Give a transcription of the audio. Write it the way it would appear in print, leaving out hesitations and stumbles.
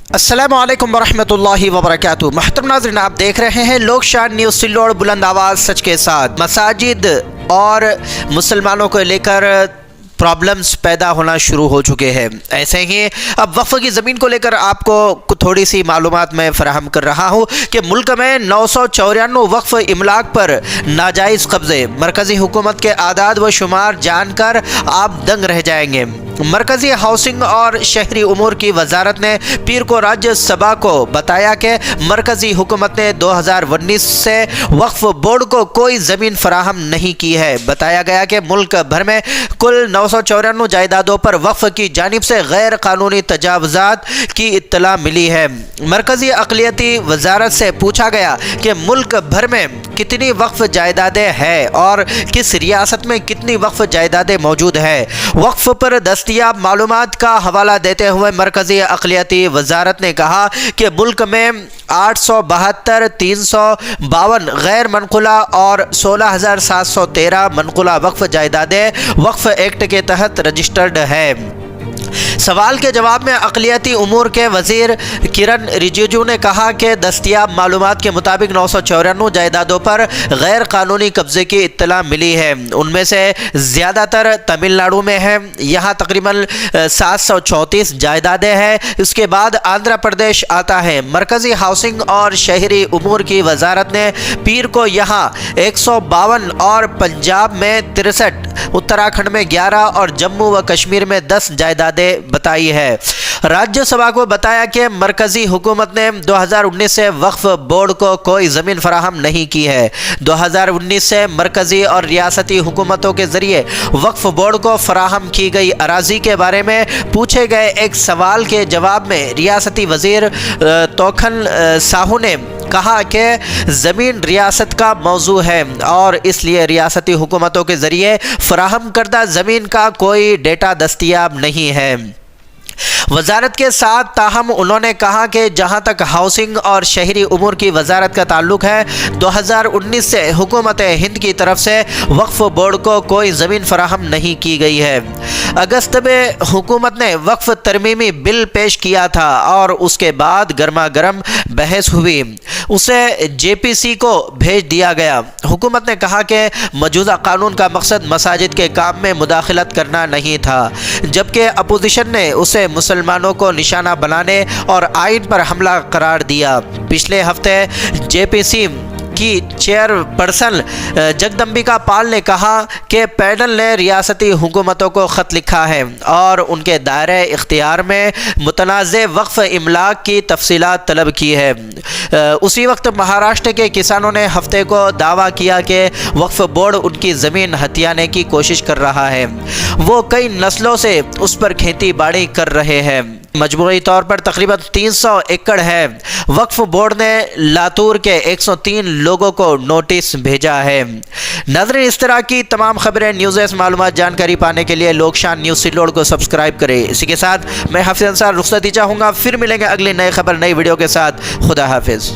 السلام علیکم ورحمۃ اللہ وبرکاتہ۔ محترم ناظرین، آپ دیکھ رہے ہیں لوک شان نیوز سلوڑ، بلند آواز سچ کے ساتھ۔ مساجد اور مسلمانوں کو لے کر پرابلمز پیدا ہونا شروع ہو چکے ہیں۔ ایسے ہی اب وقف کی زمین کو لے کر آپ کو تھوڑی سی معلومات میں فراہم کر رہا ہوں کہ ملک میں 994 وقف املاک پر ناجائز قبضے۔ مرکزی حکومت کے اعداد و شمار جان کر آپ دنگ رہ جائیں گے۔ مرکزی ہاؤسنگ اور شہری امور کی وزارت نے پیر کو راجیہ سبھا کو بتایا کہ مرکزی حکومت نے 2019 سے وقف بورڈ کو کوئی زمین فراہم نہیں کی ہے۔ بتایا گیا کہ ملک بھر میں کل 994 جائیدادوں پر وقف کی جانب سے غیر قانونی تجاوزات کی اطلاع ملی ہے۔ مرکزی اقلیتی وزارت سے پوچھا گیا کہ ملک بھر میں کتنی وقف جائیدادیں ہیں اور کس ریاست میں کتنی وقف جائیدادیں موجود ہیں۔ وقف پر دستیاب معلومات کا حوالہ دیتے ہوئے مرکزی اقلیتی وزارت نے کہا کہ ملک میں 872 352 غیر منقولہ اور 16,713 منقولہ وقف جائیدادیں وقف ایکٹ کے تحت رجسٹرڈ ہے۔ سوال کے جواب میں اقلیتی امور کے وزیر کرن رجیجو نے کہا کہ دستیاب معلومات کے مطابق 994 جائیدادوں پر غیر قانونی قبضے کی اطلاع ملی ہے۔ ان میں سے زیادہ تر تمل ناڈو میں ہے، یہاں تقریباً 734 جائیدادیں ہیں۔ اس کے بعد آندھرا پردیش آتا ہے۔ مرکزی ہاؤسنگ اور شہری امور کی وزارت نے پیر کو یہاں 152 اور پنجاب میں 63، اتراکھنڈ میں 11 اور جموں و کشمیر میں 10 جائیدادیں بتائی ہے۔ راجیہ سبھا کو بتایا کہ مرکزی حکومت نے 2019 سے وقف بورڈ کو کوئی زمین فراہم نہیں کی ہے۔ 2019 سے مرکزی اور ریاستی حکومتوں کے ذریعے وقف بورڈ کو فراہم کی گئی اراضی کے بارے میں پوچھے گئے ایک سوال کے جواب میں ریاستی وزیر توکھن ساہو نے کہا کہ زمین ریاست کا موضوع ہے اور اس لیے ریاستی حکومتوں کے ذریعے فراہم کردہ زمین کا کوئی ڈیٹا دستیاب نہیں ہے۔ وزارت کے ساتھ تاہم انہوں نے کہا کہ جہاں تک ہاؤسنگ اور شہری امور کی وزارت کا تعلق ہے، 2019 سے حکومت ہند کی طرف سے وقف بورڈ کو کوئی زمین فراہم نہیں کی گئی ہے۔ اگست میں حکومت نے وقف ترمیمی بل پیش کیا تھا اور اس کے بعد گرما گرم بحث ہوئی، اسے جے پی سی کو بھیج دیا گیا۔ حکومت نے کہا کہ موجودہ قانون کا مقصد مساجد کے کام میں مداخلت کرنا نہیں تھا، جبکہ اپوزیشن نے اسے مسلمانوں کو نشانہ بنانے اور آئین پر حملہ قرار دیا۔ پچھلے ہفتے جے پی سی کی چیئر پرسن جگدمبکا پال نے کہا کہ پینل نے ریاستی حکومتوں کو خط لکھا ہے اور ان کے دائرہ اختیار میں متنازع وقف املاک کی تفصیلات طلب کی ہے۔ اسی وقت مہاراشٹر کے کسانوں نے ہفتے کو دعویٰ کیا کہ وقف بورڈ ان کی زمین ہتھیانے کی کوشش کر رہا ہے، وہ کئی نسلوں سے اس پر کھیتی باڑی کر رہے ہیں۔ مجموعی طور پر تقریباً 300 ایکڑ ہے۔ وقف بورڈ نے لاتور کے 103 لوگوں کو نوٹس بھیجا ہے۔ ناظرین، اس طرح کی تمام خبریں، نیوزز، معلومات، جانکاری پانے کے لیے لوک شان نیوز سلوڑ کو سبسکرائب کریں۔ اسی کے ساتھ میں حافظ انصار رخصتی چاہوں گا، پھر ملیں گے اگلی نئی خبر، نئی ویڈیو کے ساتھ۔ خدا حافظ۔